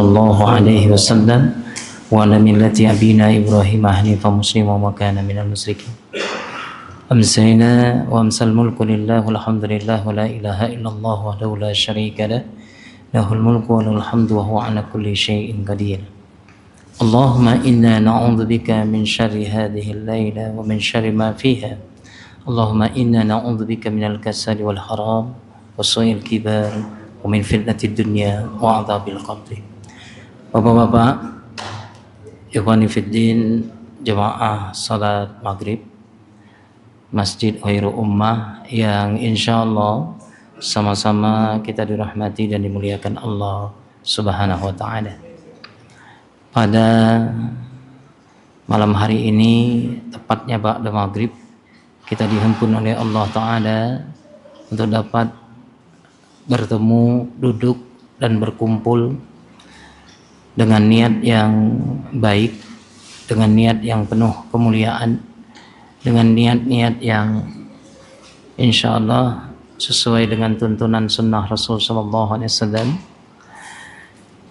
الله عليه وسلم وعلى ملة أبينا إبراهيم حنيفا مسلما وكان من المشركين. أمسينا وأمسى الملك لله والحمد لله ولا إله إلا الله وحده لا شريك له له الملك وله الحمد وهو على كل شيء قدير. اللهم إنا نعوذ بك من شر هذه الليلة ومن شر ما فيها. اللهم إنا نعوذ بك من الكسل والحرام وسوء الكبار ومن فتنة الدنيا وعذاب القبر. Bapak-bapak, ikhwani fiddin, jemaah salat maghrib Masjid Khairul Ummah yang insya Allah sama-sama kita dirahmati dan dimuliakan Allah Subhanahu wa ta'ala. Pada malam hari ini, tepatnya ba'da maghrib, kita dihimpun oleh Allah Ta'ala untuk dapat bertemu, duduk dan berkumpul dengan niat yang baik, dengan niat yang penuh kemuliaan, dengan niat-niat yang insya Allah sesuai dengan tuntunan sunnah Rasul Sallallahu Alaihi Wasallam.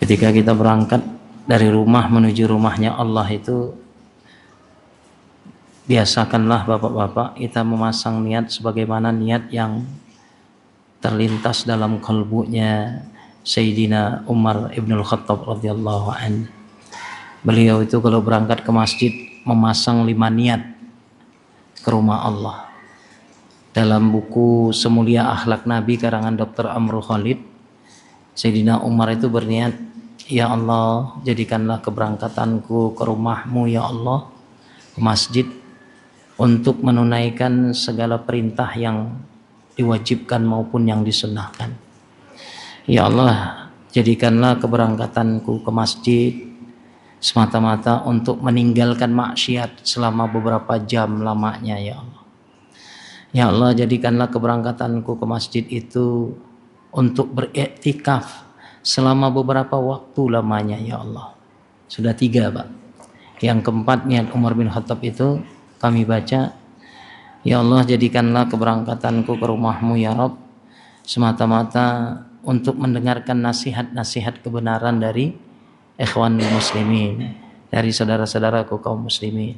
Ketika kita berangkat dari rumah menuju rumahnya Allah itu, biasakanlah bapak-bapak kita memasang niat sebagaimana niat yang terlintas dalam kalbunya Sayyidina Umar Ibnul Khattab radhiyallahu anhu. Beliau itu kalau berangkat ke masjid memasang 5 niat ke rumah Allah. Dalam buku Semulia Akhlak Nabi karangan Dr. Amrul Khalid, Sayyidina Umar itu berniat, ya Allah, jadikanlah keberangkatanku ke rumahmu ya Allah, ke masjid, untuk menunaikan segala perintah yang diwajibkan maupun yang disunnahkan. Ya Allah, jadikanlah keberangkatanku ke masjid semata-mata untuk meninggalkan maksiat selama beberapa jam lamanya ya Allah. Ya Allah, jadikanlah keberangkatanku ke masjid itu untuk beriktikaf selama beberapa waktu lamanya ya Allah. Sudah 3 Pak. Yang keempat niat Umar bin Khattab itu kami baca, ya Allah, jadikanlah keberangkatanku ke rumahmu ya Rabb semata-mata untuk mendengarkan nasihat-nasihat kebenaran dari ikhwan muslimin, dari saudara-saudaraku kaum muslimin.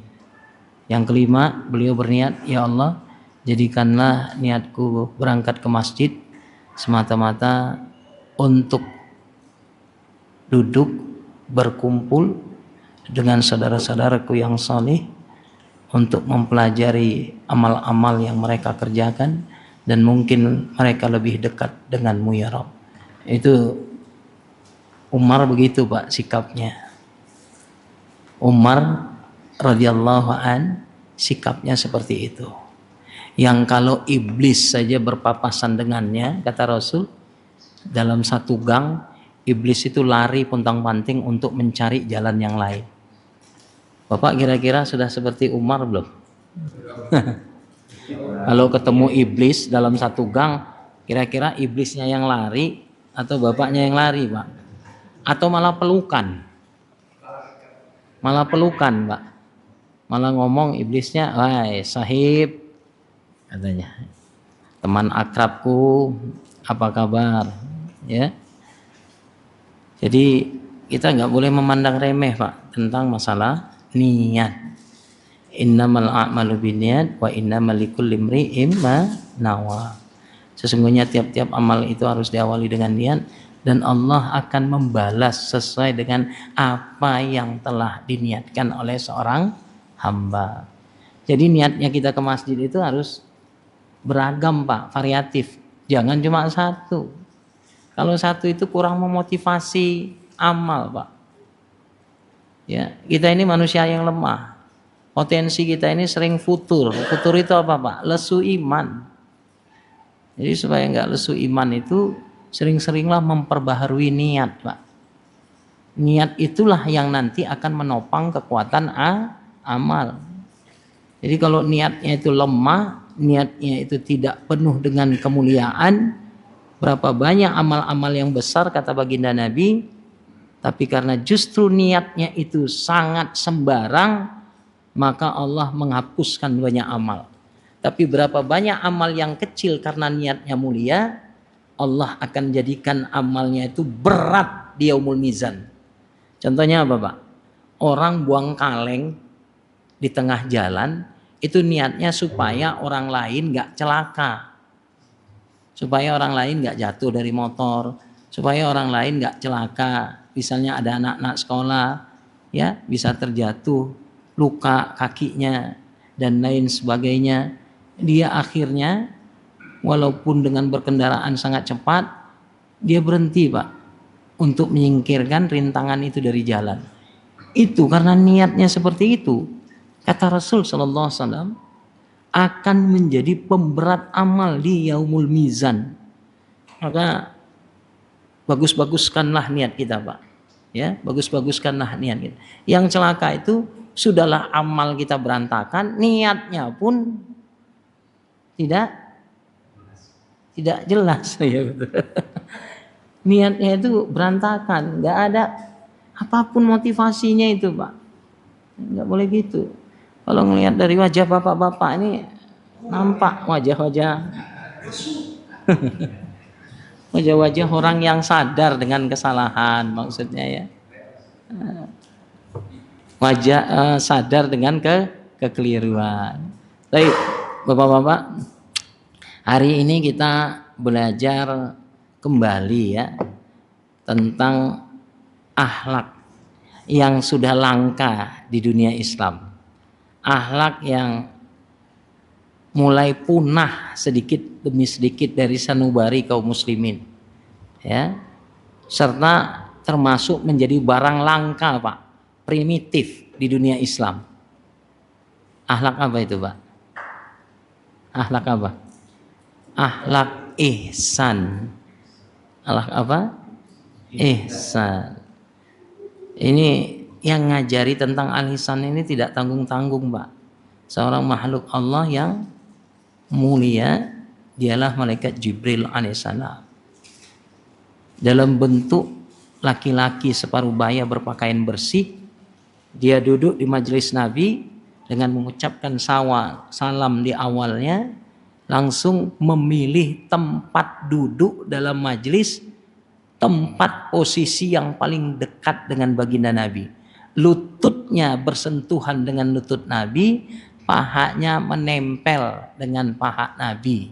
Yang kelima, beliau berniat, ya Allah, jadikanlah niatku berangkat ke masjid semata-mata untuk duduk berkumpul dengan saudara-saudaraku yang saleh untuk mempelajari amal-amal yang mereka kerjakan dan mungkin mereka lebih dekat denganmu ya Rabb. Itu Umar begitu Pak sikapnya. Umar radhiyallahu an sikapnya seperti itu. Yang kalau iblis saja berpapasan dengannya, kata Rasul, dalam satu gang iblis itu lari pontang-panting untuk mencari jalan yang lain. Bapak kira-kira sudah seperti Umar belum? Kalau ketemu iblis dalam satu gang, kira-kira iblisnya yang lari atau bapaknya yang lari, Pak? Atau malah pelukan? Malah pelukan, Pak. Malah ngomong iblisnya, "Wahai sahib," katanya, "teman akrabku, apa kabar?" Ya. Jadi kita nggak boleh memandang remeh, Pak, tentang masalah niat. Innamal a'malu binniyat wa innamal likulli imri'in ma nawa. Sesungguhnya tiap-tiap amal itu harus diawali dengan niat dan Allah akan membalas sesuai dengan apa yang telah diniatkan oleh seorang hamba. Jadi niatnya kita ke masjid itu harus beragam Pak, variatif. Jangan cuma satu. Kalau satu itu kurang memotivasi amal Pak. Ya, kita ini manusia yang lemah. Potensi kita ini sering futur. Futur itu apa Pak? Lesu iman. Jadi supaya nggak lesu iman itu sering-seringlah memperbaharui niat Pak. Niat itulah yang nanti akan menopang kekuatan amal. Jadi kalau niatnya itu lemah, niatnya itu tidak penuh dengan kemuliaan, berapa banyak amal-amal yang besar kata baginda Nabi, tapi karena justru niatnya itu sangat sembarang, maka Allah menghapuskan banyak amal. Tapi berapa banyak amal yang kecil karena niatnya mulia, Allah akan jadikan amalnya itu berat di yaumul mizan. Contohnya apa Pak? Orang buang kaleng di tengah jalan, itu niatnya supaya orang lain nggak celaka, supaya orang lain nggak jatuh dari motor, supaya orang lain nggak celaka. Misalnya ada anak-anak sekolah, ya bisa terjatuh, luka kakinya dan lain sebagainya. Dia akhirnya walaupun dengan berkendaraan sangat cepat, dia berhenti Pak untuk menyingkirkan rintangan itu dari jalan. Itu karena niatnya seperti itu. Kata Rasul Sallallahu Alaihi Wasallam, akan menjadi pemberat amal di yaumul mizan. Maka bagus-baguskanlah niat kita Pak. Ya, bagus-baguskanlah niat kita. Yang celaka itu sudahlah amal kita berantakan, niatnya pun tidak jelas. Ya, betul. Niatnya itu berantakan, nggak ada apapun motivasinya itu Pak. Nggak boleh gitu. Kalau ngelihat dari wajah bapak-bapak ini nampak wajah-wajah wajah-wajah orang yang sadar dengan kesalahan, maksudnya ya. Wajah sadar dengan kekeliruan. Baik, bapak-bapak, hari ini kita belajar kembali ya tentang akhlak yang sudah langka di dunia Islam. Akhlak yang mulai punah sedikit demi sedikit dari sanubari kaum muslimin. Ya. Serta termasuk menjadi barang langka, Pak. Primitif di dunia Islam. Akhlak apa itu, Pak? Akhlak apa? Akhlak ihsan. Akhlak apa? Ihsan. Ini yang ngajari tentang al-ihsan ini tidak tanggung-tanggung Pak. Seorang makhluk Allah yang mulia, dialah malaikat Jibril alaihissalam. Dalam bentuk laki-laki separuh baya berpakaian bersih, dia duduk di majelis Nabi dengan mengucapkan salam di awalnya, langsung memilih tempat duduk dalam majelis, tempat posisi yang paling dekat dengan baginda Nabi. Lututnya bersentuhan dengan lutut Nabi, pahanya menempel dengan paha Nabi.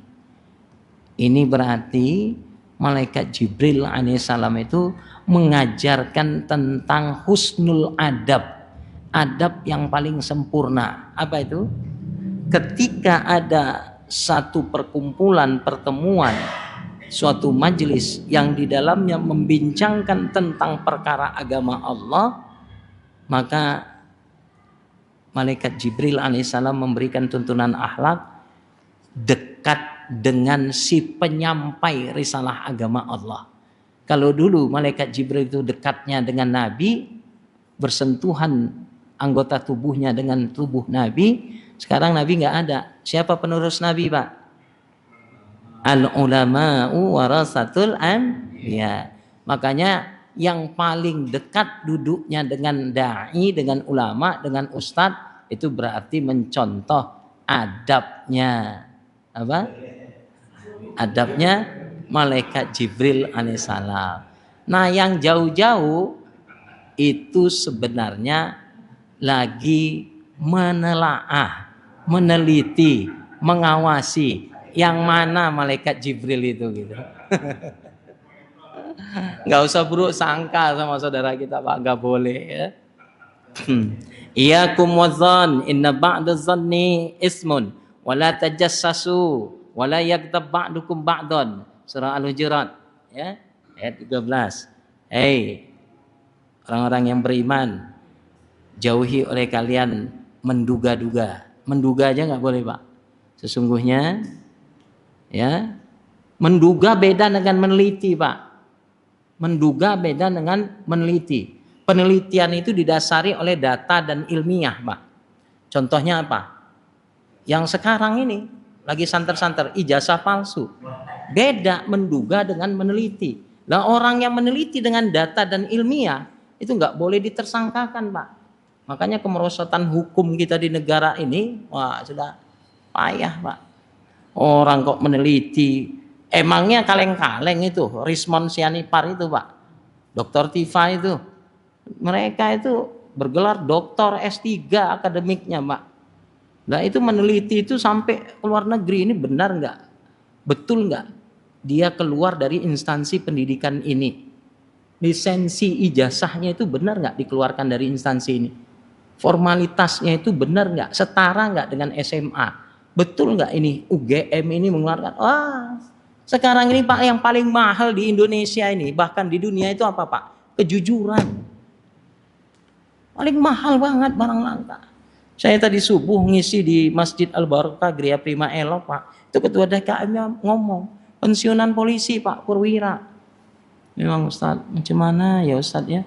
Ini berarti malaikat Jibril alaihissalam itu mengajarkan tentang husnul adab, adab yang paling sempurna. Apa itu? Ketika ada satu perkumpulan, pertemuan, suatu majelis yang di dalamnya membincangkan tentang perkara agama Allah, maka malaikat Jibril alaihissalam memberikan tuntunan akhlak dekat dengan si penyampai risalah agama Allah. Kalau dulu malaikat Jibril itu dekatnya dengan Nabi, bersentuhan anggota tubuhnya dengan tubuh Nabi, sekarang Nabi nggak ada. Siapa penerus Nabi, Pak? Al-ulama'u warasatul anbiya. Makanya yang paling dekat duduknya dengan da'i, dengan ulama, dengan ustadz, itu berarti mencontoh adabnya. Apa? Adabnya malaikat Jibril alaihissalam. Nah, yang jauh-jauh itu sebenarnya lagi menelaah, meneliti, mengawasi yang mana malaikat Jibril itu gitu. Nggak usah buruk sangka sama saudara kita Pak, nggak boleh ya. Iyakum wazan inna ba'da zanni ismun wala tajassasu wala yaghtab ba'dukum ba'dan. Surah Al-Hujurat ya, ayat 13. Hei orang-orang yang beriman, jauhi oleh kalian menduga-duga. Menduga aja nggak boleh Pak. Sesungguhnya ya, menduga beda dengan meneliti Pak. Menduga beda dengan meneliti. Penelitian itu didasari oleh data dan ilmiah, Pak. Contohnya apa? Yang sekarang ini lagi santer-santer ijazah palsu. Beda menduga dengan meneliti. Nah, orang yang meneliti dengan data dan ilmiah itu nggak boleh ditersangkakan, Pak. Makanya kemerosotan hukum kita di negara ini, wah sudah payah, Pak. Orang kok meneliti. Emangnya kaleng-kaleng itu, Rismon Sianipar itu Pak, Dr. Tifa itu, Mereka itu bergelar doktor S3 akademiknya, Pak. Nah itu meneliti itu sampai ke luar negeri. Ini benar nggak? Betul nggak? Dia keluar dari instansi pendidikan ini. Lisensi ijazahnya itu benar nggak dikeluarkan dari instansi ini? Formalitasnya itu benar nggak? Setara nggak dengan SMA? Betul nggak ini UGM ini mengeluarkan? Wah, sekarang ini Pak yang paling mahal di Indonesia ini, bahkan di dunia itu apa Pak? Kejujuran. Paling mahal banget barang langka. Saya tadi subuh ngisi di Masjid Al-Barakah Gria Prima Elo Pak. Itu ketua DKM-nya ngomong, pensiunan polisi Pak Purwira. Memang Ustaz, macam mana ya Ustaz ya?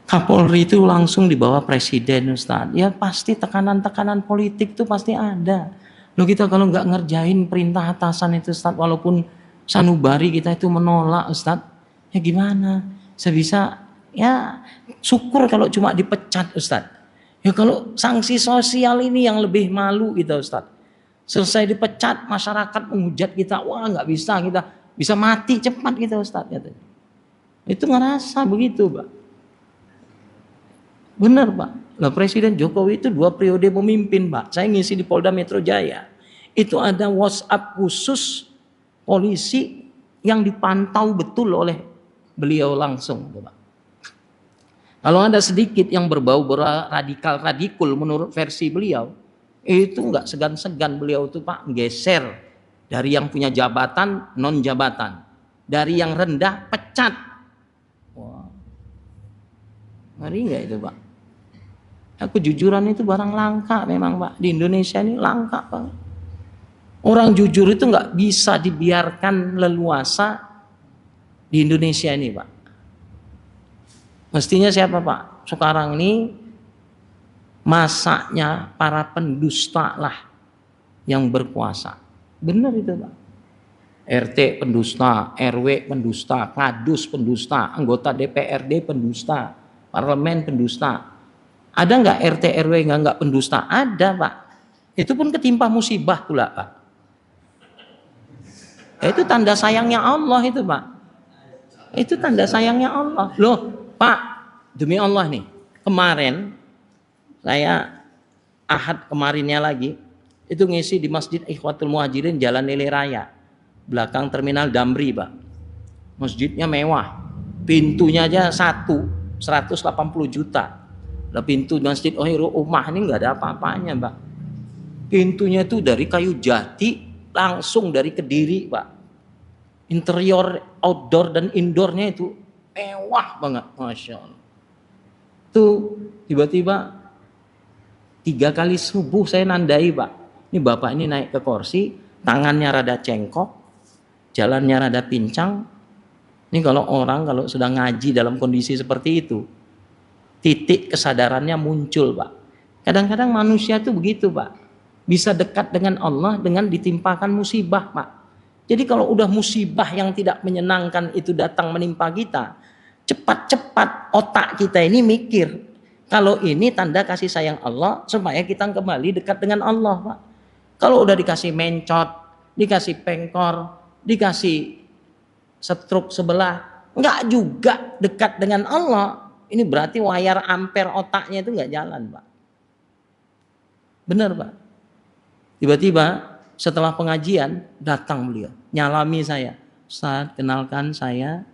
Kapolri itu langsung di bawah presiden Ustaz. Ya pasti tekanan-tekanan politik itu pasti ada. Loh kita kalau nggak ngerjain perintah atasan itu Ustaz, walaupun sanubari kita itu menolak Ustaz, ya gimana? Sebisa ya syukur kalau cuma dipecat Ustaz. Ya kalau sanksi sosial ini yang lebih malu kita Ustaz. Selesai dipecat masyarakat menghujat kita, wah nggak bisa kita bisa mati cepat kita Ustaz. Itu ngerasa begitu Pak. Benar Pak. Lah Presiden Jokowi itu 2 periode memimpin Pak. Saya ngisi di Polda Metro Jaya. Itu ada WhatsApp khusus polisi yang dipantau betul oleh beliau langsung Pak. Kalau ada sedikit yang berbau radikul menurut versi beliau, itu nggak segan-segan beliau itu Pak geser dari yang punya jabatan non jabatan, dari yang rendah pecat. Wah, ngeri nggak itu Pak? Kejujuran itu barang langka memang Pak. Di Indonesia ini langka Pak. Orang jujur itu nggak bisa dibiarkan leluasa di Indonesia ini Pak. Mestinya siapa Pak? Sekarang ini masaknya para pendusta lah yang berkuasa. Benar itu Pak. RT pendusta, RW pendusta, kadus pendusta, anggota DPRD pendusta, parlemen pendusta. Ada nggak RT RW nggak pendusta? Ada Pak. Itu pun ketimpa musibah pula Pak. Itu tanda sayangnya Allah itu Pak. Itu tanda sayangnya Allah. Loh Pak, demi Allah nih. Kemarin saya Ahad kemarinnya lagi itu ngisi di Masjid Ikhwatul Muhajirin Jalan Lele Raya, belakang Terminal Damri Pak. Masjidnya mewah. Pintunya aja 180 juta. Lah pintu Masjid Khairul Ummah ini nggak ada apa-apanya Pak. Pintunya itu dari kayu jati langsung dari Kediri Pak. Interior, outdoor dan indoornya itu mewah banget, masya Allah. Tuh tiba-tiba 3 kali subuh saya nandai Pak. Ini bapak ini naik ke kursi, tangannya rada cengkok, jalannya rada pincang. Ini kalau orang kalau sudah ngaji dalam kondisi seperti itu, titik kesadarannya muncul Pak. Kadang-kadang manusia itu begitu Pak. Bisa dekat dengan Allah dengan ditimpakan musibah Pak. Jadi kalau udah musibah yang tidak menyenangkan itu datang menimpa kita, cepat-cepat otak kita ini mikir, kalau ini tanda kasih sayang Allah supaya kita kembali dekat dengan Allah Pak. Kalau udah dikasih mencot, dikasih pengkor, dikasih stroke sebelah, enggak juga dekat dengan Allah. Ini berarti wayar ampere otaknya itu nggak jalan Pak. Benar Pak. Tiba-tiba setelah pengajian datang beliau, nyalami saya. Ustaz, kenalkan saya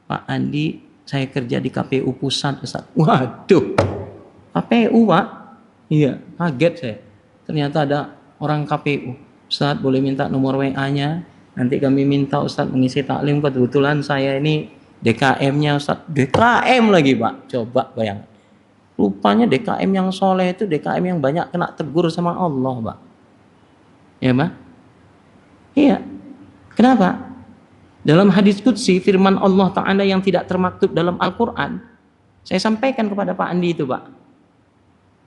Pak Andi, saya kerja di KPU Pusat Ustaz. Waduh, KPU Pak? Iya, kaget saya. Ternyata ada orang KPU. Ustaz boleh minta nomor WA-nya? Nanti kami minta Ustaz mengisi taklim. Kebetulan saya ini DKM-nya Ustaz, DKM lagi Pak, coba bayangkan. Rupanya DKM yang soleh itu DKM yang banyak kena tegur sama Allah Pak. Ya Pak? Iya. Kenapa? Dalam hadis qudsi firman Allah Ta'ala yang tidak termaktub dalam Al-Quran, saya sampaikan kepada Pak Andi itu Pak.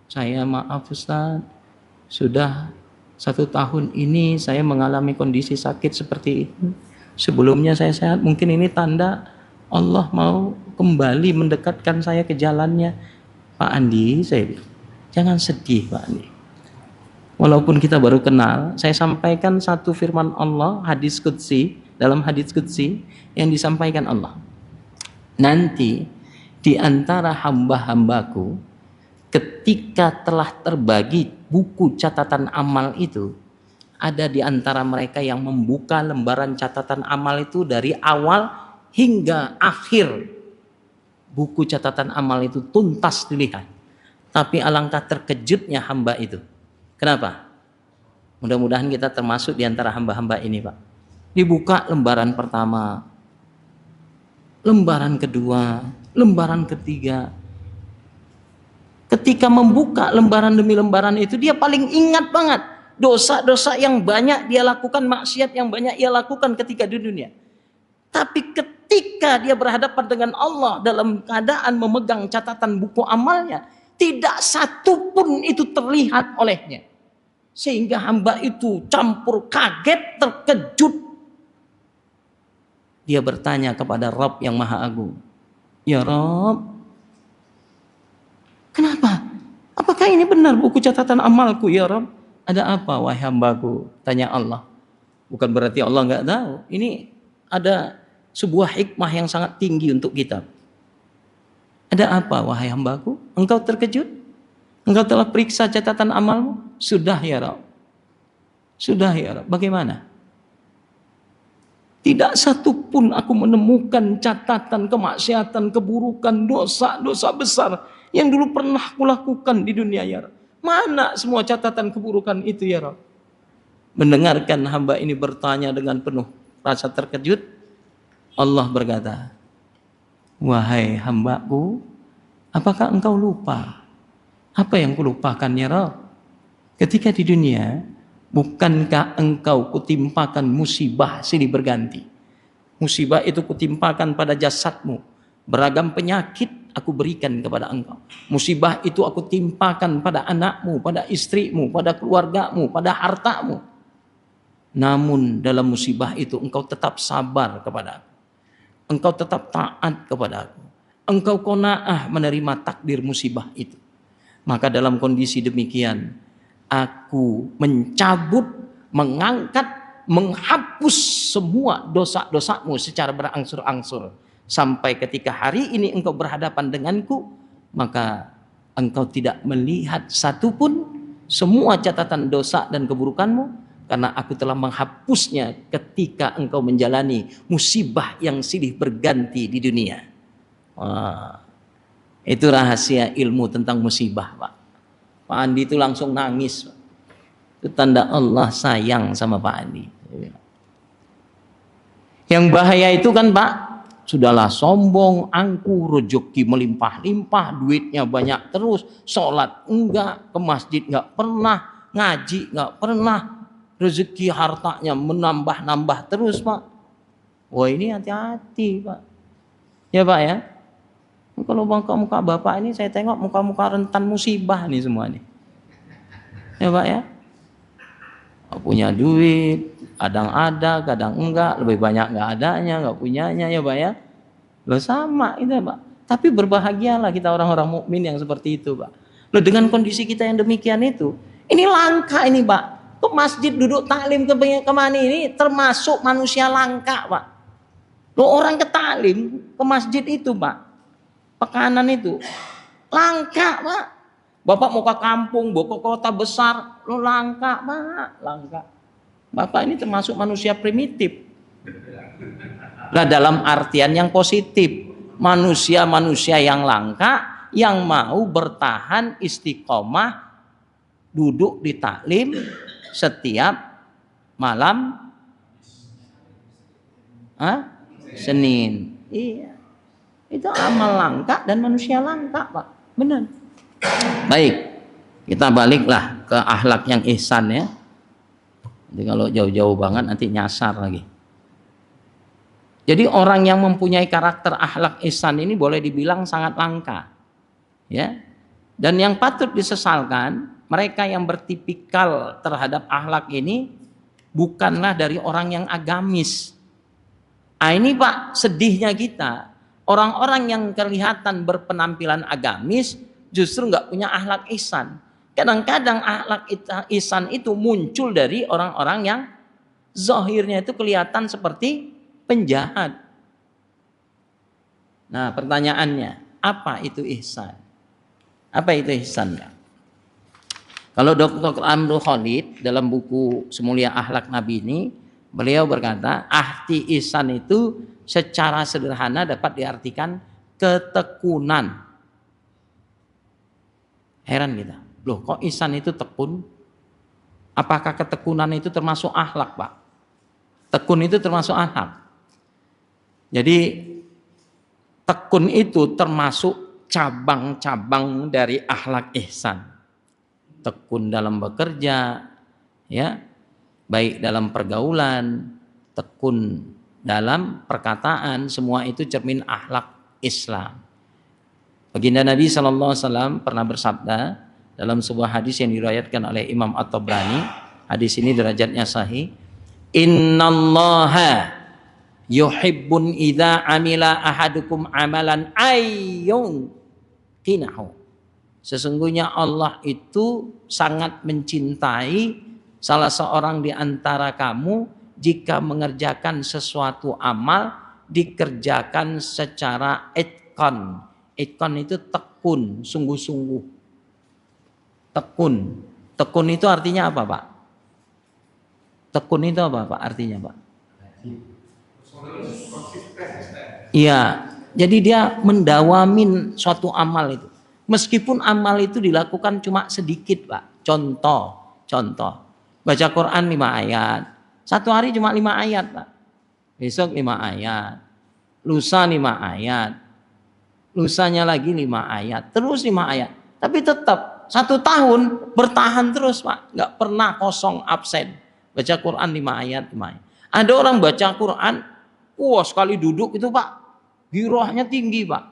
Saya maaf Ustaz, sudah 1 tahun ini saya mengalami kondisi sakit seperti itu. Sebelumnya saya sehat, mungkin ini tanda Allah mau kembali mendekatkan saya ke jalannya. Pak Andi, saya bilang, jangan sedih Pak Andi. Walaupun kita baru kenal, saya sampaikan satu firman Allah, hadis qudsi, dalam hadis qudsi yang disampaikan Allah. Nanti di antara hamba-hambaku ketika telah terbagi buku catatan amal itu, ada di antara mereka yang membuka lembaran catatan amal itu dari awal hingga akhir. Buku catatan amal itu tuntas dilihat. Tapi alangkah terkejutnya hamba itu. Kenapa? Mudah-mudahan kita termasuk di antara hamba-hamba ini, Pak. Dibuka lembaran pertama, lembaran kedua, lembaran ketiga. Ketika membuka lembaran demi lembaran itu, dia paling ingat banget dosa-dosa yang banyak dia lakukan, maksiat yang banyak ia lakukan ketika di dunia. Tapi ketika dia berhadapan dengan Allah dalam keadaan memegang catatan buku amalnya, tidak satu pun itu terlihat olehnya. Sehingga hamba itu campur kaget, terkejut. Dia bertanya kepada Rabb yang Maha Agung, "Ya Rabb, kenapa? Apakah ini benar buku catatan amalku ya Rabb?" "Ada apa wahai hambaku?" tanya Allah. Bukan berarti Allah nggak tahu. Ini ada sebuah hikmah yang sangat tinggi untuk kita. "Ada apa wahai hambaku? Engkau terkejut? Engkau telah periksa catatan amalmu?" "Sudah ya Rabb." "Sudah ya Rabb." "Bagaimana?" "Tidak satu pun aku menemukan catatan kemaksiatan, keburukan, dosa besar yang dulu pernah aku lakukan di dunia ya Rabb. Mana semua catatan keburukan itu ya Rabb?" Mendengarkan hamba ini bertanya dengan penuh rasa terkejut, Allah berkata, "Wahai hambaku, apakah engkau lupa apa yang kulupakan ya Rabb? Ketika di dunia, bukankah engkau kutimpakan musibah silih berganti? Musibah itu kutimpakan pada jasadmu, beragam penyakit aku berikan kepada engkau. Musibah itu aku timpakan pada anakmu, pada istrimu, pada keluargamu, pada hartamu. Namun dalam musibah itu engkau tetap sabar kepada aku. Engkau tetap taat kepada aku. Engkau qanaah menerima takdir musibah itu. Maka dalam kondisi demikian, aku mencabut, mengangkat, menghapus semua dosa-dosamu secara berangsur-angsur. Sampai ketika hari ini engkau berhadapan denganku, maka engkau tidak melihat satupun semua catatan dosa dan keburukanmu, karena aku telah menghapusnya ketika engkau menjalani musibah yang silih berganti di dunia. Wah, itu rahasia ilmu tentang musibah, Pak. Pak Andi itu langsung nangis. Itu tanda Allah sayang sama Pak Andi. Yang bahaya itu kan, Pak, sudahlah sombong, angkuh, rezeki melimpah-limpah, duitnya banyak terus, sholat enggak, ke masjid enggak pernah, ngaji enggak pernah, rezeki hartanya menambah-nambah terus, Pak. Wah, ini hati-hati, Pak. Ya, Pak ya. Kalau muka-muka Bapak ini saya tengok muka-muka rentan musibah nih semua nih. Ya, Pak ya. Punya duit, kadang ada, kadang enggak, lebih banyak enggak adanya, enggak punyanya, ya Pak ya. Loh sama itu, Pak. Tapi berbahagialah kita orang-orang mukmin yang seperti itu, Pak. Loh dengan kondisi kita yang demikian itu, ini langka ini, Pak. Ke masjid duduk taklim kemana ini termasuk manusia langka, Pak. Loh orang ke taklim ke masjid itu, Pak, pekanan itu langka, Pak. Bapak mau ke kampung, mau ke kota besar, lo langka, Pak, langka. Bapak ini termasuk manusia primitif. Nah, dalam artian yang positif, manusia-manusia yang langka yang mau bertahan istiqomah duduk di taklim setiap malam Senin. Iya. Itu amal langka dan manusia langka, Pak. Benar. Baik, kita baliklah ke akhlak yang ihsan ya. Jadi kalau jauh-jauh banget nanti nyasar lagi. Jadi orang yang mempunyai karakter akhlak ihsan ini boleh dibilang sangat langka. Ya. Dan yang patut disesalkan, mereka yang bertipikal terhadap akhlak ini bukanlah dari orang yang agamis. Ini Pak, sedihnya kita. Orang-orang yang kelihatan berpenampilan agamis justru nggak punya akhlak ihsan. Kadang-kadang akhlak ihsan itu muncul dari orang-orang yang zahirnya itu kelihatan seperti penjahat. Nah, pertanyaannya, apa itu ihsan. Apa itu ihsan? Kalau Dr. Amrul Khalid dalam buku Semulia Akhlak Nabi ini, beliau berkata, arti ihsan itu secara sederhana dapat diartikan ketekunan. Heran kita, loh kok ihsan itu tekun? Apakah ketekunan itu termasuk akhlak, Pak? Tekun itu termasuk akhlak. Jadi tekun itu termasuk cabang-cabang dari akhlak ihsan. Tekun dalam bekerja, ya, baik dalam pergaulan, tekun dalam perkataan, semua itu cermin akhlak Islam. Baginda Nabi SAW pernah bersabda dalam sebuah hadis yang diriwayatkan oleh Imam At-Tabrani. Hadis ini derajatnya sahih. Innallaha yuhibbun idza amila ahadukum amalan ayyun qinahu. Sesungguhnya Allah itu sangat mencintai salah seorang di antara kamu jika mengerjakan sesuatu amal dikerjakan secara itqan. Itqan itu tekun, sungguh-sungguh. Tekun. Tekun itu artinya apa, Pak? Tekun itu apa, Pak? Artinya, Pak? Iya. Jadi dia mendawamin suatu amal itu. Meskipun amal itu dilakukan cuma sedikit, Pak. Contoh. Baca Quran 5 ayat. Satu hari cuma 5 ayat, Pak. Besok 5 ayat. Lusa 5 ayat. Lusanya lagi 5 ayat. Terus 5 ayat. Tapi tetap 1 tahun bertahan terus, Pak. Nggak pernah kosong, absen. Baca Quran 5 ayat, 5 ayat. Ada orang baca Quran, sekali duduk itu, Pak. Girohnya tinggi, Pak.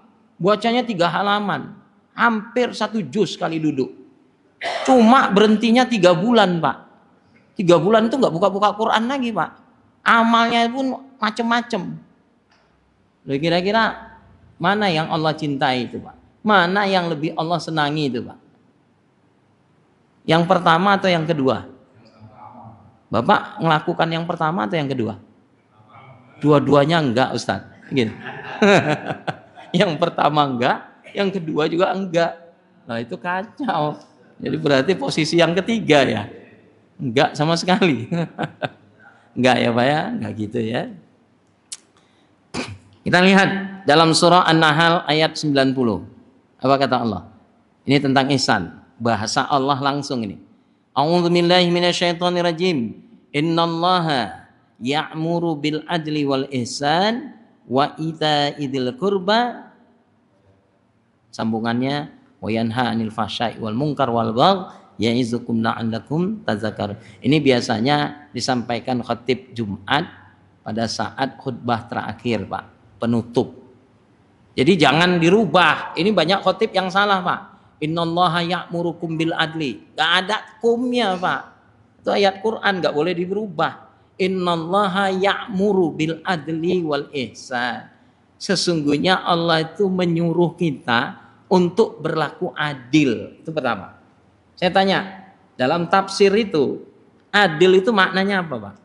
Bacanya 3 halaman. Hampir 1 juz sekali duduk. Cuma berhentinya 3 bulan, Pak. 3 bulan itu nggak buka-buka Quran lagi, Pak. Amalnya pun macem-macem. Kira-kira mana yang Allah cintai itu, Pak? Mana yang lebih Allah senangi itu, Pak? Yang pertama atau yang kedua? Bapak melakukan yang pertama atau yang kedua? Dua-duanya enggak, Ustaz. Gitu. Yang pertama enggak, yang kedua juga enggak. Nah itu kacau. Jadi berarti posisi yang ketiga ya. Enggak sama sekali. Enggak ya, Pak ya? Enggak gitu ya. Kita lihat dalam surah An-Nahl ayat 90. Apa kata Allah? Ini tentang ihsan. Bahasa Allah langsung ini. A'udzu billahi minasyaitonir rajim. Innallaha ya'muru bil adli wal ihsan wa ita'idil qurba. Sambungannya wa yanha 'anil fahsya'i wal munkar wal baghi ya'izukum la'allakum tadzakkar. Ini biasanya disampaikan khatib Jumat pada saat khutbah terakhir, Pak, penutup. Jadi jangan dirubah. Ini banyak khatib yang salah, Pak. Innallaha ya'murukum bil adli. Enggak ada kumnya, Pak. Itu ayat Quran, enggak boleh dirubah. Innallaha ya'muru bil adli wal ihsan. Sesungguhnya Allah itu menyuruh kita untuk berlaku adil. Itu pertama. Saya tanya, dalam tafsir itu adil itu maknanya apa, Pak?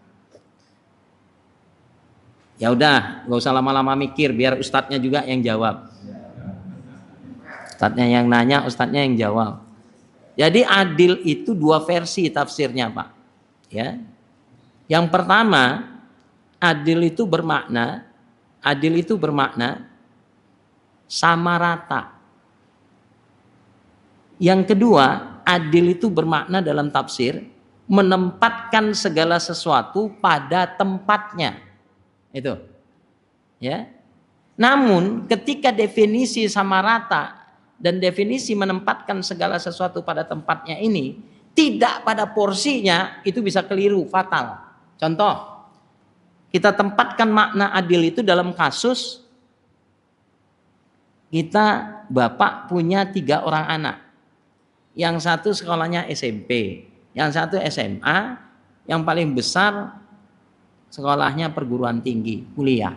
Ya udah, nggak usah lama-lama mikir, biar ustadznya juga yang jawab. Ustadznya yang nanya, ustadznya yang jawab. Jadi adil itu 2 versi tafsirnya, Pak. Ya. Yang pertama, adil itu bermakna sama rata. Yang kedua, adil itu bermakna dalam tafsir menempatkan segala sesuatu pada tempatnya. Itu. Ya. Namun ketika definisi sama rata dan definisi menempatkan segala sesuatu pada tempatnya ini tidak pada porsinya, itu bisa keliru, fatal. Contoh, kita tempatkan makna adil itu dalam kasus kita bapak punya 3 orang anak. Yang satu sekolahnya SMP, yang satu SMA, yang paling besar sekolahnya perguruan tinggi, kuliah.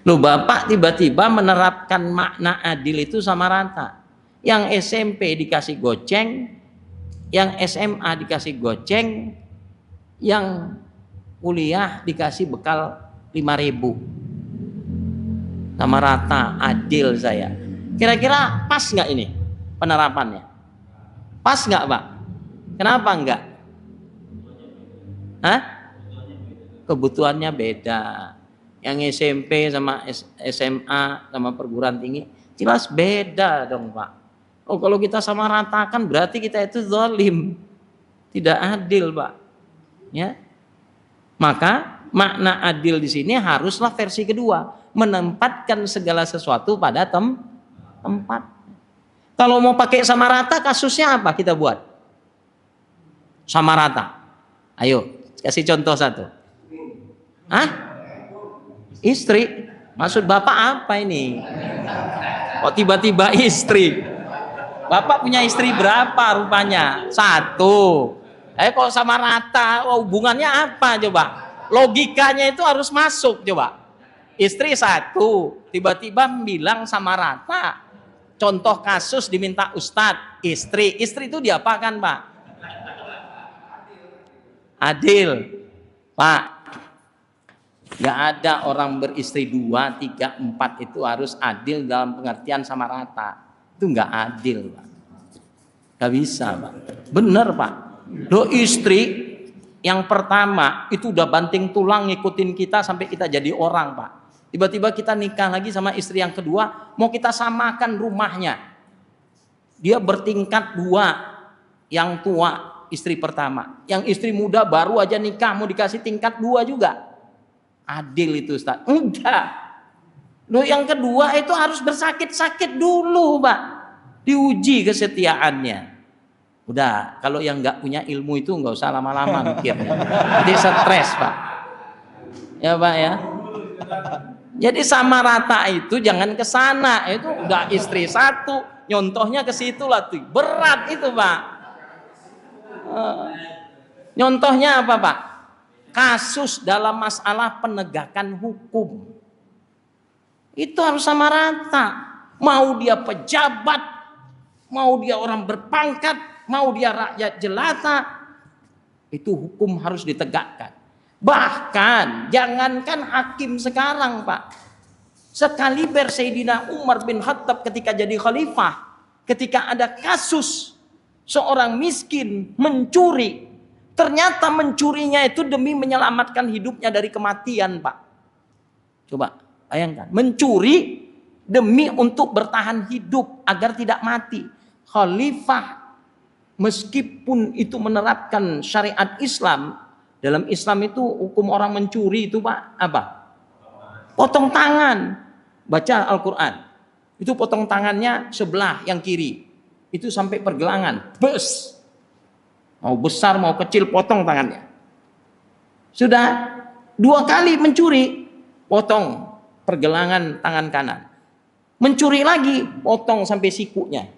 Loh, bapak tiba-tiba menerapkan makna adil itu sama rata. Yang SMP dikasih goceng, yang SMA dikasih goceng, yang kuliah dikasih bekal 5.000. Sama rata, adil saya. Kira-kira pas nggak ini penerapannya? Pas nggak Pak? Kenapa nggak? Hah? Kebutuhannya beda. Yang SMP sama SMA sama perguruan tinggi jelas beda dong Pak. Oh kalau kita sama ratakan berarti kita itu zalim, tidak adil Pak. Ya, maka makna adil di sini haruslah versi kedua, menempatkan segala sesuatu pada tempat. Kalau mau pakai sama rata kasusnya apa kita buat? Sama rata. Ayo kasih contoh satu. Hah? Istri, maksud bapak apa ini? Kok tiba-tiba istri? Bapak punya istri berapa rupanya? 1. Kalau sama rata, hubungannya apa coba? Logikanya itu harus masuk coba. Istri 1, tiba-tiba bilang sama rata. Contoh kasus diminta ustadz, istri itu diapakan Pak? Adil, Pak. Gak ada orang beristri 2, 3, 4 itu harus adil dalam pengertian sama rata. Itu gak adil Pak. Gak bisa Pak. Bener Pak. Lo istri yang pertama itu udah banting tulang ngikutin kita sampai kita jadi orang Pak. Tiba-tiba kita nikah lagi sama istri yang kedua, mau kita samakan rumahnya. Dia bertingkat 2, yang tua istri pertama. Yang istri muda baru aja nikah mau dikasih tingkat 2 juga. Adil itu Ustaz? Enggak. Loh yang kedua itu harus bersakit-sakit dulu Pak. Diuji kesetiaannya. Udah, kalau yang nggak punya ilmu itu nggak usah lama-lama mikirnya. Jadi stres Pak. Ya Pak ya. Jadi sama rata itu jangan ke sana. Itu udah istri 1, nyontohnya ke situ lah tuh. Berat itu Pak. Nyontohnya apa Pak? Kasus dalam masalah penegakan hukum itu harus sama rata. Mau dia pejabat, mau dia orang berpangkat, mau dia rakyat jelata, itu hukum harus ditegakkan. Bahkan jangankan hakim sekarang Pak, sekaliber Sayyidina Umar bin Khattab ketika jadi khalifah, ketika ada kasus seorang miskin mencuri, ternyata mencurinya itu demi menyelamatkan hidupnya dari kematian Pak. Coba bayangkan, mencuri demi untuk bertahan hidup agar tidak mati. Khalifah meskipun itu menerapkan syariat Islam, dalam Islam itu hukum orang mencuri itu Pak apa? Potong tangan. Baca Al-Quran, itu potong tangannya sebelah yang kiri, itu sampai pergelangan, bes. Mau besar mau kecil potong tangannya. Sudah 2 kali mencuri, potong pergelangan tangan kanan. Mencuri lagi, potong sampai sikunya.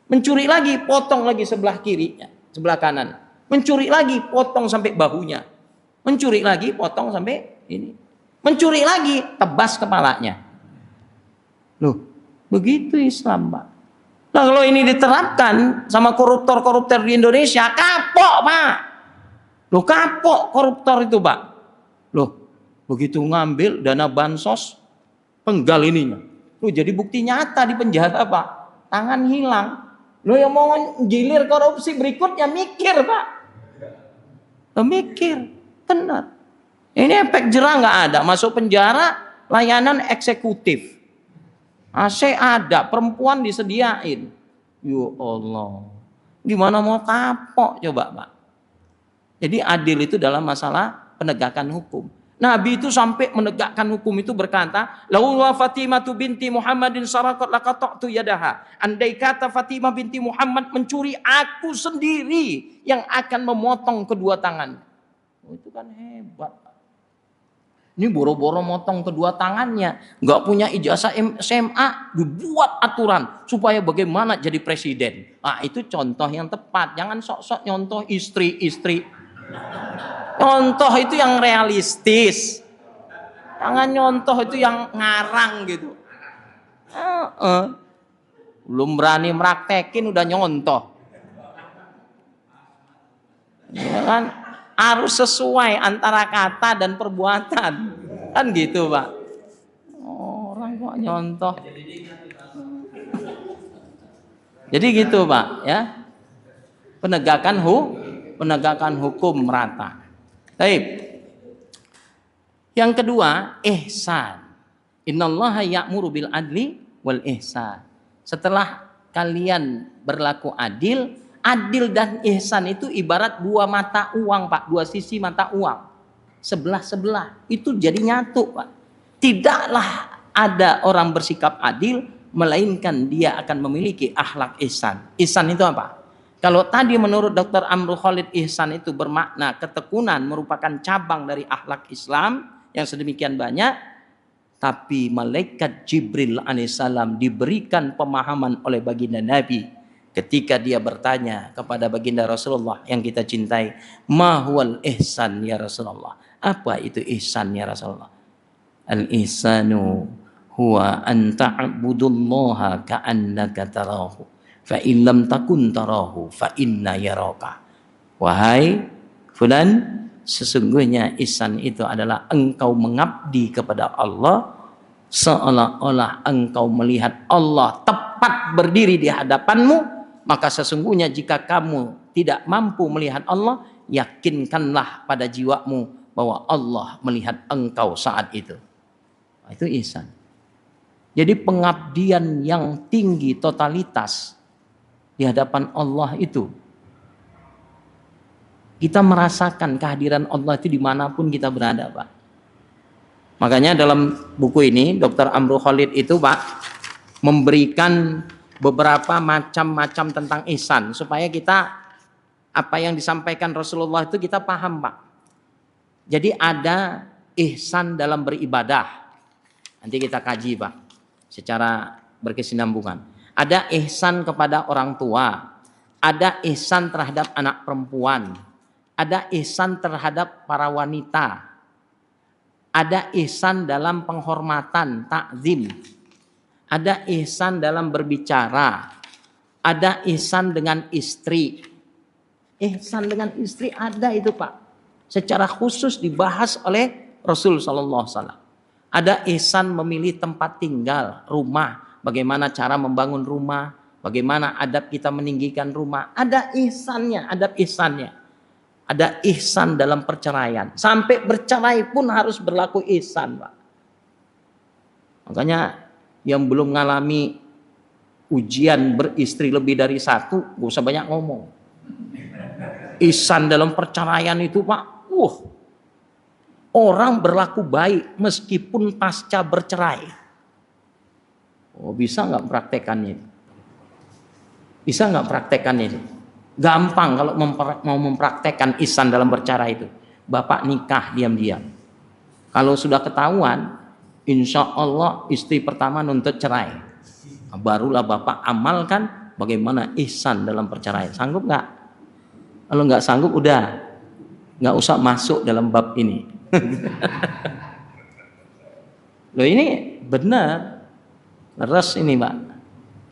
Mencuri lagi, potong lagi sebelah kirinya, sebelah kanan. Mencuri lagi, potong sampai bahunya. Mencuri lagi, potong sampai ini. Mencuri lagi, tebas kepalanya. Loh, begitu Islam Pak. Nah, kalau ini diterapkan sama koruptor-koruptor di Indonesia, kapok Pak. Loh kapok koruptor itu Pak. Loh, begitu ngambil dana bansos, penggal ininya. Loh jadi bukti nyata di penjara Pak. Tangan hilang. Loh yang mau gilir korupsi berikutnya mikir Pak. Loh mikir, benar. Ini efek jerah nggak ada. Masuk penjara, layanan eksekutif. AC ada, perempuan disediain. Ya Allah, gimana mau kapok coba Pak? Jadi adil itu dalam masalah penegakan hukum. Nabi itu sampai menegakkan hukum itu berkata, "Laula Fatimah binti Muhammadin sarakat laqata'tu yadaha." Andai kata Fatimah binti Muhammad mencuri, aku sendiri yang akan memotong kedua tangannya. Oh, itu kan hebat. Ini boro-boro motong kedua tangannya, nggak punya ijazah SMA, dibuat aturan supaya bagaimana jadi presiden. Ah itu contoh yang tepat. Jangan sok-sok nyontoh istri-istri. Contoh itu yang realistis. Jangan nyontoh itu yang ngarang gitu. Belum berani meraktekin udah nyontoh. Ya kan? Harus sesuai antara kata dan perbuatan. Kan gitu Pak. Orang kok nyontoh. Jadi gitu Pak, ya. Penegakan hukum merata. Baik. Yang kedua, ihsan. Innallaha ya'muru bil adli wal ihsan. Setelah kalian berlaku adil, adil dan ihsan itu ibarat dua mata uang, Pak, dua sisi mata uang. Sebelah-sebelah itu jadi nyatu, Pak. Tidaklah ada orang bersikap adil melainkan dia akan memiliki akhlak ihsan. Ihsan itu apa? Kalau tadi menurut Dr. Amrul Khalid ihsan itu bermakna ketekunan, merupakan cabang dari akhlak Islam yang sedemikian banyak, tapi malaikat Jibril alaihissalam diberikan pemahaman oleh baginda Nabi ketika dia bertanya kepada baginda Rasulullah yang kita cintai, ma huwal ihsan ya Rasulullah? Apa itu ihsan ya Rasulullah? Al ihsanu huwa an ta'budullaha ka'annaka tarahu fa in lam takun tarahu fa inna yaraka. Wahai fulan, sesungguhnya ihsan itu adalah engkau mengabdi kepada Allah seolah-olah engkau melihat Allah tepat berdiri di hadapanmu. Maka sesungguhnya jika kamu tidak mampu melihat Allah, yakinkanlah pada jiwamu bahwa Allah melihat engkau saat itu. Itu ihsan. Jadi pengabdian yang tinggi totalitas di hadapan Allah itu, kita merasakan kehadiran Allah itu dimanapun kita berada, Pak. Makanya dalam buku ini Dr. Amrul Khalid itu, Pak, memberikan beberapa macam-macam tentang ihsan supaya kita apa yang disampaikan Rasulullah itu kita paham, Pak. Jadi ada ihsan dalam beribadah. Nanti kita kaji, Pak, secara berkesinambungan. Ada ihsan kepada orang tua, ada ihsan terhadap anak perempuan, ada ihsan terhadap para wanita, ada ihsan dalam penghormatan, takzim, ada ihsan dalam berbicara, ada ihsan dengan istri. Ihsan dengan istri ada itu, Pak, secara khusus dibahas oleh Rasul Sallallahu Alaihi Wasallam. Ada ihsan memilih tempat tinggal, rumah, bagaimana cara membangun rumah, bagaimana adab kita meninggikan rumah. Ada ihsannya, adab ihsannya. Ada ihsan dalam perceraian. Sampai bercerai pun harus berlaku ihsan, Pak. Makanya yang belum mengalami ujian beristri lebih dari satu, gak usah banyak ngomong. Ihsan dalam perceraian itu, Pak, orang berlaku baik meskipun pasca bercerai. Bisa nggak praktekannya? Bisa nggak praktekannya itu? Gampang kalau mau mempraktekkan ihsan dalam bercerai itu. Bapak nikah diam-diam. Kalau sudah ketahuan, insya Allah istri pertama nuntut cerai. Barulah bapak amalkan bagaimana ihsan dalam perceraian. Sanggup nggak? Kalau nggak sanggup, udah nggak usah masuk dalam bab ini. Loh, ini benar. Leres ini, Pak.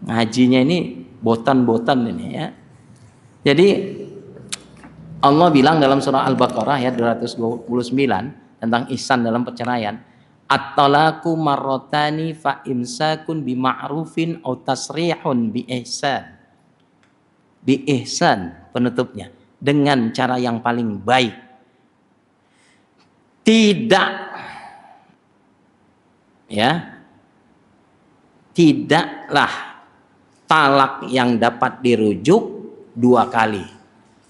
Ngajinya ini botan-botan ini, ya. Jadi Allah bilang dalam surah Al-Baqarah ayat 229 tentang ihsan dalam perceraian, at-talaqu marratani fa imsakun bima'rufin aw tasrihun bi ihsan. Bi ihsan penutupnya, dengan cara yang paling baik. Tidak, ya, tidaklah talak yang dapat dirujuk 2 kali.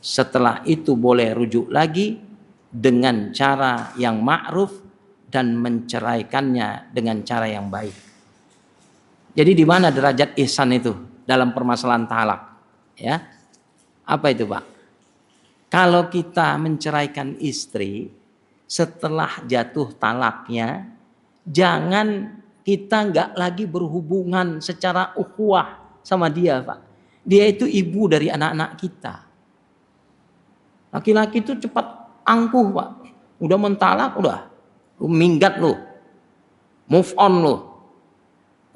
Setelah itu boleh rujuk lagi dengan cara yang ma'ruf dan menceraikannya dengan cara yang baik. Jadi di mana derajat ihsan itu dalam permasalahan talak? Ya, apa itu, Pak? Kalau kita menceraikan istri setelah jatuh talaknya, jangan kita nggak lagi berhubungan secara ukhuwah sama dia, Pak. Dia itu ibu dari anak-anak kita. Laki-laki itu cepat angkuh, Pak. Udah mentalak, udah lu minggat lu, move on lu.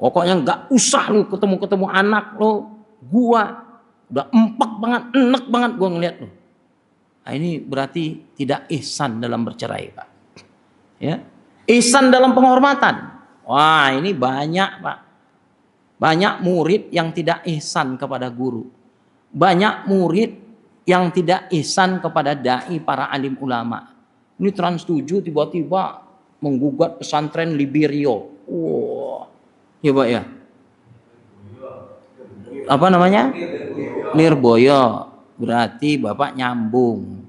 Pokoknya nggak usah lu ketemu anak lu. Gua udah empek banget, enek banget gua ngeliat lu. Nah, ini berarti tidak ihsan dalam bercerai, Pak. Ya, ihsan dalam penghormatan. Wah, ini banyak, Pak. Banyak murid yang tidak ihsan kepada guru. Banyak murid yang tidak ihsan kepada dai para alim ulama. Ini Trans 7 tiba-tiba menggugat pesantren Liberia. Wah, ya Pak ya. Apa namanya? Lirboyo. Berarti Bapak nyambung.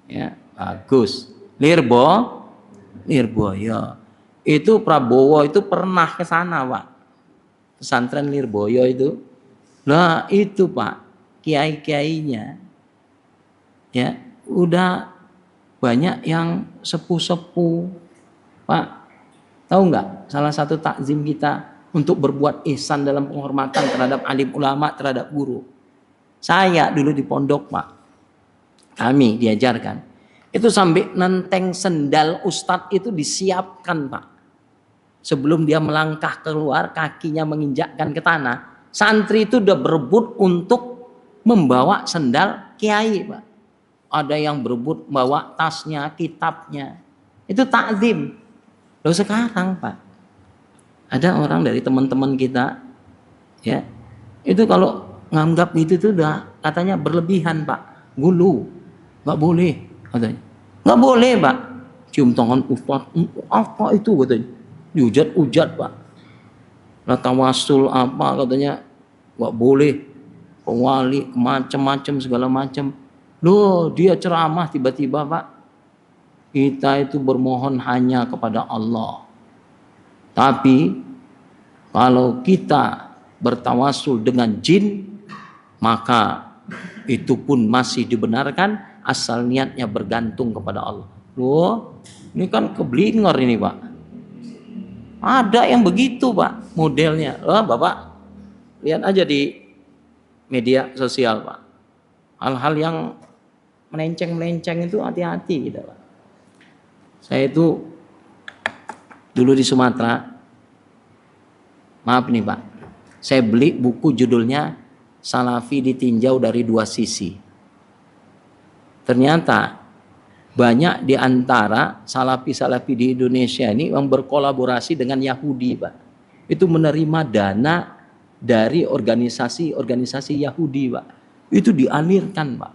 Ya, bagus. Lirboyo. Itu Prabowo itu pernah ke sana, Pak. Pesantren Lirboyo itu. Lah itu, Pak, kiai-kiainya ya udah banyak yang sepuh-sepuh. Pak, tahu nggak salah satu takzim kita untuk berbuat ihsan dalam penghormatan terhadap alim ulama, terhadap guru. Saya dulu di pondok, Pak, kami diajarkan itu sampai nenteng sendal ustadz itu disiapkan, Pak. Sebelum dia melangkah keluar, kakinya menginjakkan ke tanah, santri itu udah berebut untuk membawa sendal kiai, Pak. Ada yang berebut bawa tasnya, kitabnya. Itu takzim. Loh sekarang, Pak, ada orang dari teman-teman kita, ya, itu kalau nganggap itu tuh udah katanya berlebihan, Pak. Gulu, nggak boleh katanya. Nggak boleh, Pak. Cium tangan ustaz, apa itu katanya? Diujat-ujat, Pak. Lah tawasul apa katanya nggak boleh, pewali macam-macam segala macam. Loh dia ceramah tiba-tiba, Pak, kita itu bermohon hanya kepada Allah. Tapi kalau kita bertawasul dengan jin, maka itu pun masih dibenarkan asal niatnya bergantung kepada Allah. Loh, ini kan keblinger ini, Pak. Ada yang begitu, Pak, modelnya. Oh, Bapak lihat aja di media sosial, Pak. Hal-hal yang melenceng-melenceng itu hati-hati gitu, Pak. Saya itu dulu di Sumatera, maaf nih, Pak, saya beli buku judulnya Salafi Ditinjau dari Dua Sisi. Ternyata banyak di antara salafi-salafi di Indonesia ini yang berkolaborasi dengan Yahudi, Pak. Itu menerima dana dari organisasi Yahudi, Pak. Itu dialirkan, Pak.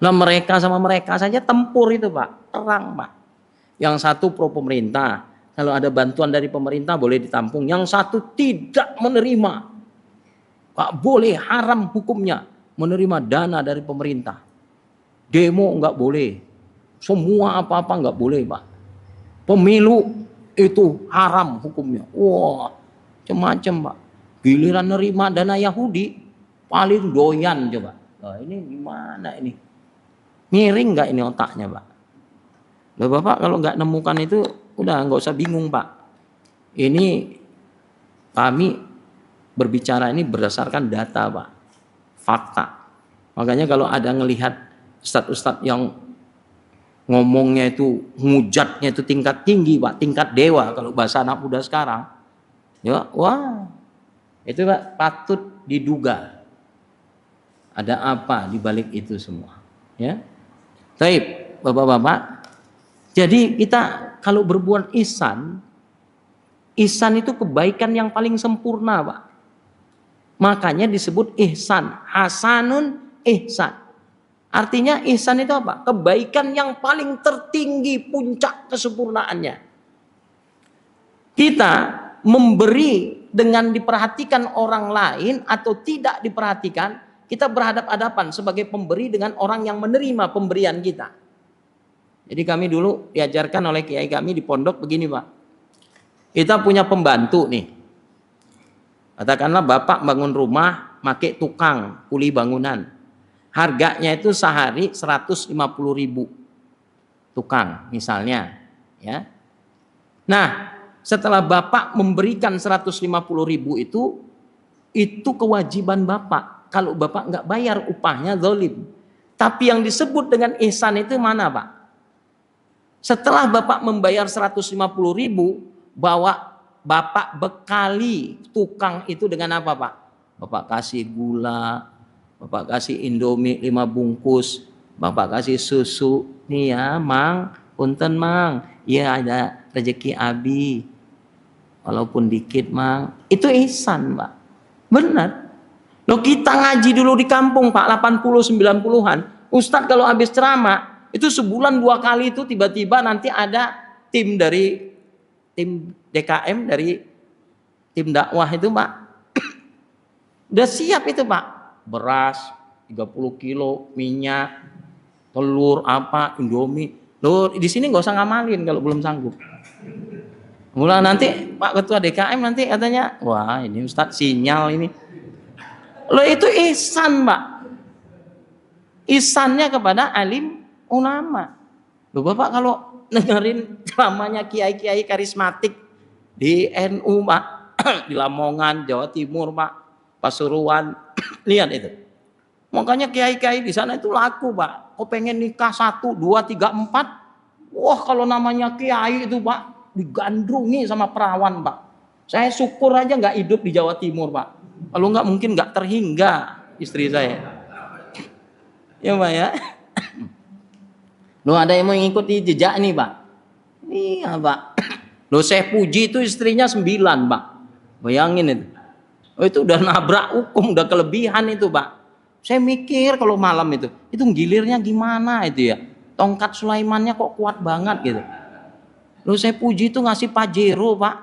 Nah mereka sama mereka saja tempur itu, Pak. Perang, Pak. Yang satu pro pemerintah. Kalau ada bantuan dari pemerintah boleh ditampung. Yang satu tidak menerima. Pak, boleh, haram hukumnya menerima dana dari pemerintah. Demo enggak boleh. Semua apa-apa enggak boleh, Pak. Pemilu itu haram hukumnya. Wah, macam-macam, Pak. Giliran nerima dana Yahudi, paling doyan coba. Nah, ini gimana ini? Miring enggak ini otaknya, Pak? Loh, Bapak kalau enggak nemukan itu, udah enggak usah bingung, Pak. Ini kami berbicara ini berdasarkan data, Pak. Fakta. Makanya kalau ada ngelihat ustadz-ustadz yang ngomongnya itu, ngujatnya itu tingkat tinggi, Pak, tingkat dewa kalau bahasa anak muda sekarang. Ya, wah. Itu, Pak, patut diduga. Ada apa di balik itu semua, ya? Baik, Bapak-bapak. Jadi kita kalau berbuat ihsan itu kebaikan yang paling sempurna, Pak. Makanya disebut ihsan, hasanun ihsan. Artinya ihsan itu apa? Kebaikan yang paling tertinggi, puncak kesempurnaannya. Kita memberi dengan diperhatikan orang lain atau tidak diperhatikan, kita berhadap-hadapan sebagai pemberi dengan orang yang menerima pemberian kita. Jadi kami dulu diajarkan oleh kiai kami di pondok begini, Pak. Kita punya pembantu nih. Katakanlah Bapak bangun rumah, pakai tukang, kuli bangunan. Harganya itu sehari 150.000 tukang misalnya, ya. Nah, setelah Bapak memberikan 150.000 itu kewajiban Bapak. Kalau Bapak nggak bayar upahnya zalim. Tapi yang disebut dengan ihsan itu mana, Pak? Setelah Bapak membayar 150.000, bawa Bapak bekali tukang itu dengan apa, Pak? Bapak kasih gula, Bapak kasih Indomie 5 bungkus, Bapak kasih susu. Nih ya, Mang, punten Mang. Iya ada rezeki Abi. Walaupun dikit, Mang. Itu ihsan, Pak. Benar. Loh kita ngaji dulu di kampung Pak 80 90-an. Ustadz kalau habis ceramah itu sebulan 2 kali itu tiba-tiba nanti ada tim dari tim DKM dari tim dakwah itu Pak. Udah siap itu Pak. Beras 30 kilo, minyak, telur apa, Indomie. Loh di sini nggak usah ngamalin kalau belum sanggup. Mulai nanti Pak Ketua DKM nanti katanya, wah ini Ustadz sinyal ini. Loh itu ihsan Pak. Ihsannya kepada alim ulama. Loh Bapak kalau dengerin ceramahnya kiai-kiai karismatik di NU Pak, di Lamongan, Jawa Timur Pak, Pasuruan, lihat itu. Makanya kiai-kiai di sana itu laku Pak. Kok pengen nikah 1, 2, 3, 4. Wah kalau namanya kiai itu Pak digandrungi sama perawan Pak. Saya syukur aja nggak hidup di Jawa Timur Pak. Kalau nggak mungkin nggak terhingga istri saya. Ya Pak ya. Loh ada yang mau ngikuti jejak nih Pak. Iya Pak. Loh saya puji itu istrinya 9 Pak. Bayangin itu. Oh, itu udah nabrak hukum, udah kelebihan itu Pak. Saya mikir kalau malam itu gilirnya gimana itu ya. Tongkat Sulaimannya kok kuat banget gitu. Loh saya puji itu ngasih Pajero Pak.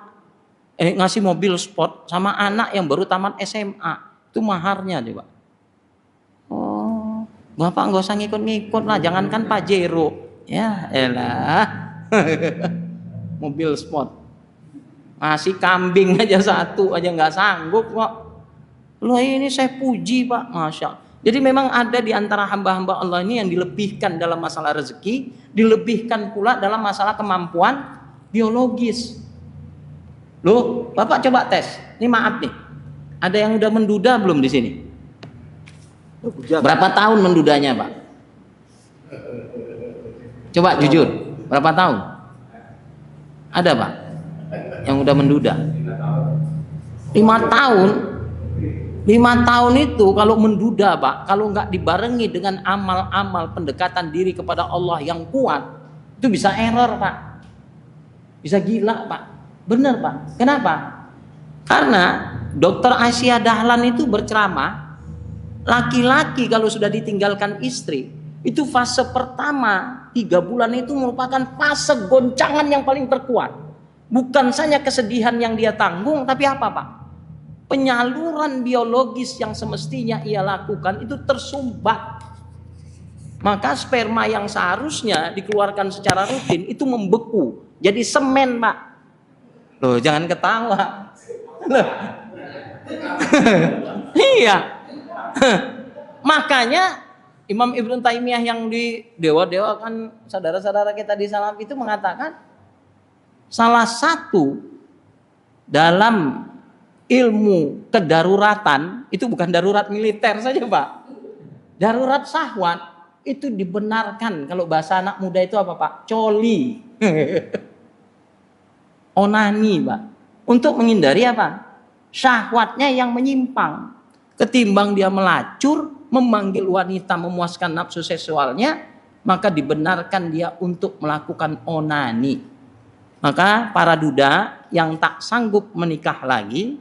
Ngasih mobil sport sama anak yang baru tamat SMA. Itu maharnya coba. Oh, Bapak nggak usah ngikut-ngikut lah, jangankan Pajero. Ya elah. Mobil sport. Ngasih kambing aja 1 aja nggak sanggup kok. Loh ini saya puji Pak, Masya Allah. Jadi memang ada di antara hamba-hamba Allah ini yang dilebihkan dalam masalah rezeki, dilebihkan pula dalam masalah kemampuan biologis. Loh, Bapak coba tes. Ini maaf nih. Ada yang udah menduda belum di sini? Berapa tahun mendudanya, Pak? Coba jujur. Berapa tahun? Ada, Pak? Yang udah menduda? 5 tahun. 5 tahun itu kalau menduda Pak, kalau nggak dibarengi dengan amal-amal pendekatan diri kepada Allah yang kuat, itu bisa error Pak, bisa gila Pak. Bener Pak. Kenapa? Karena Dr. Asia Dahlan itu berceramah, laki-laki kalau sudah ditinggalkan istri, itu fase pertama 3 bulan itu merupakan fase goncangan yang paling terkuat. Bukan saja kesedihan yang dia tanggung, tapi apa Pak? Penyaluran biologis yang semestinya ia lakukan itu tersumbat. Maka sperma yang seharusnya dikeluarkan secara rutin itu membeku, jadi semen Pak. Loh jangan ketawa. Loh. Iya. Makanya Imam Ibnu Taimiyah yang di dewa-dewa kan saudara-saudara kita di Salaf itu mengatakan salah satu dalam ilmu kedaruratan itu bukan darurat militer saja Pak. Darurat syahwat itu dibenarkan, kalau bahasa anak muda itu apa Pak? Coli. Onani Pak. Untuk menghindari apa? Syahwatnya yang menyimpang. Ketimbang dia melacur, memanggil wanita, memuaskan nafsu seksualnya, maka dibenarkan dia untuk melakukan onani. Maka para duda yang tak sanggup menikah lagi,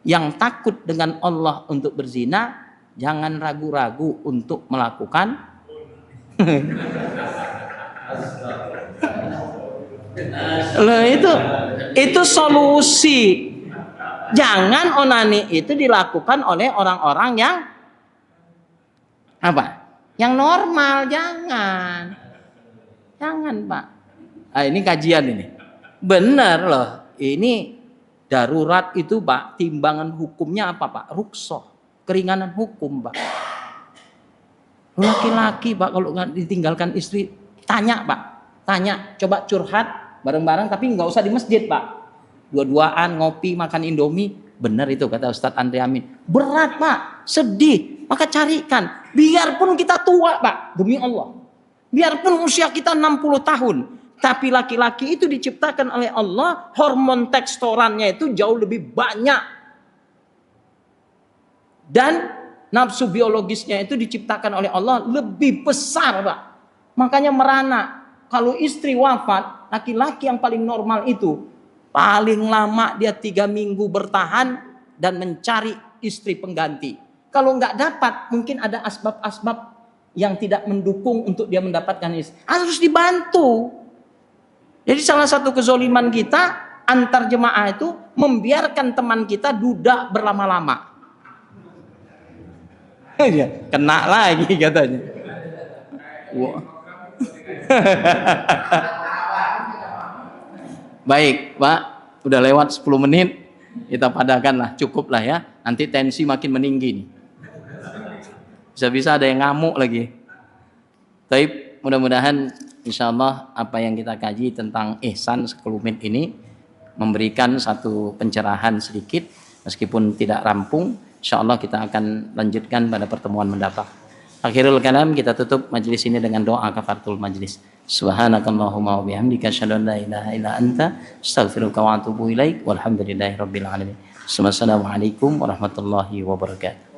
yang takut dengan Allah untuk berzina, jangan ragu-ragu untuk melakukan loh itu solusi. Jangan onani itu dilakukan oleh orang-orang yang apa? Yang normal, jangan Pak. Ini kajian ini. Benar loh, ini darurat itu Pak, timbangan hukumnya apa Pak? Rukhsah, keringanan hukum Pak. Laki-laki Pak kalau ditinggalkan istri, tanya Pak, tanya, coba curhat bareng-bareng tapi nggak usah di masjid Pak. Dua-duaan ngopi makan Indomie, benar itu kata Ustadz Andri Amin. Berat Pak, sedih, maka carikan. Biarpun kita tua Pak, demi Allah. Biarpun usia kita 60 tahun. Tapi laki-laki itu diciptakan oleh Allah, hormon tekstorannya itu jauh lebih banyak. Dan nafsu biologisnya itu diciptakan oleh Allah lebih besar Pak. Makanya merana, kalau istri wafat, laki-laki yang paling normal itu, paling lama dia 3 minggu bertahan dan mencari istri pengganti. Kalau nggak dapat, mungkin ada asbab-asbab yang tidak mendukung untuk dia mendapatkan istri. Harus dibantu. Jadi salah satu kezoliman kita antar jemaah itu membiarkan teman kita duda berlama-lama. Kena lagi katanya. Wow. Baik, Pak. Udah lewat 10 menit. Kita padakanlah, cukup lah ya. Nanti tensi makin meninggi nih. Bisa-bisa ada yang ngamuk lagi. Tapi mudah-mudahan insya Allah apa yang kita kaji tentang ihsan sekelumit ini memberikan satu pencerahan sedikit. Meskipun tidak rampung, insya Allah kita akan lanjutkan pada pertemuan mendatang. Akhirul kalam, kita tutup majelis ini dengan doa kafaratul majelis. Subhanakallahumma wa bihamdika asyhadu an la ilaha illa anta astaghfiruka wa atubu ilaik. Walhamdulillahirabbil alamin. Wassalamualaikum warahmatullahi wabarakatuh.